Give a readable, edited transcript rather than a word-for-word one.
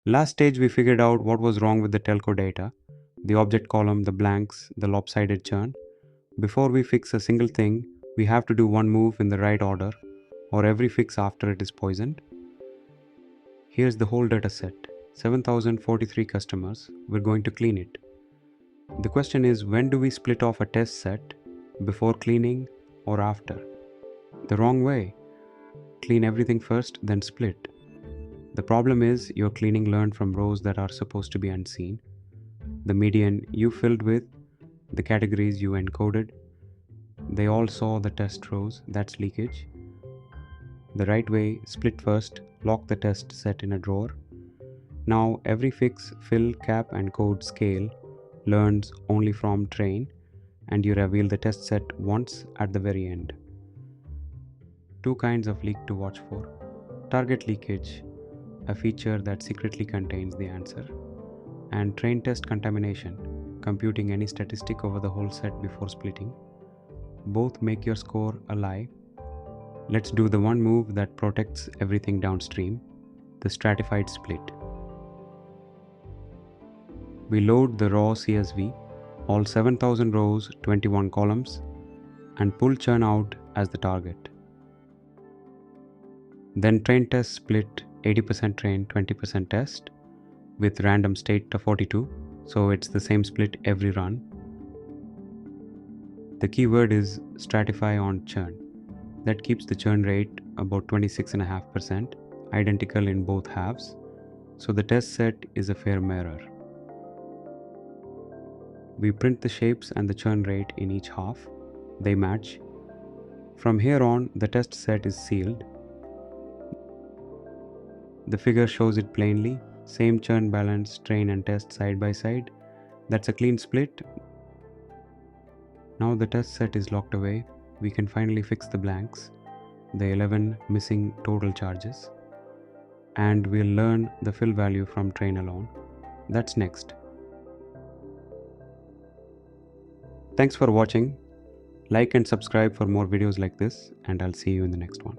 Last stage we figured out what was wrong with the telco data, the object column, the blanks, the lopsided churn. Before we fix a single thing, we have to do one move in the right order, or every fix after it is poisoned. Here's the whole dataset, 7043 customers, we're going to clean it. The question is, when do we split off a test set, before cleaning or after? The wrong way. Clean everything first, then split. The problem is you're cleaning learn from rows that are supposed to be unseen. The median you filled with, the categories you encoded, they all saw the test rows, that's leakage. The right way, split first, lock the test set in a drawer. Now every fix, fill, cap and code scale learns only from train, and you reveal the test set once at the very end. Two kinds of leak to watch for. Target leakage, a feature that secretly contains the answer, and train test contamination, computing any statistic over the whole set before splitting. Both make your score a lie. Let's do the one move that protects everything downstream, the stratified split. We load the raw CSV, all 7000 rows, 21 columns, and pull churn out as the target. Then train test split 80% train, 20% test with random state of 42, so it's the same split every run. The keyword is stratify on churn. That keeps the churn rate about 26.5%, identical in both halves, so the test set is a fair mirror. We print the shapes and the churn rate in each half. They match. From here on, the test set is sealed. The figure shows it plainly. Same churn balance, train and test side by side. That's a clean split. Now the test set is locked away. We can finally fix the blanks, the 11 missing total charges, and we'll learn the fill value from train alone. That's next. Thanks for watching. Like and subscribe for more videos like this, and I'll see you in the next one.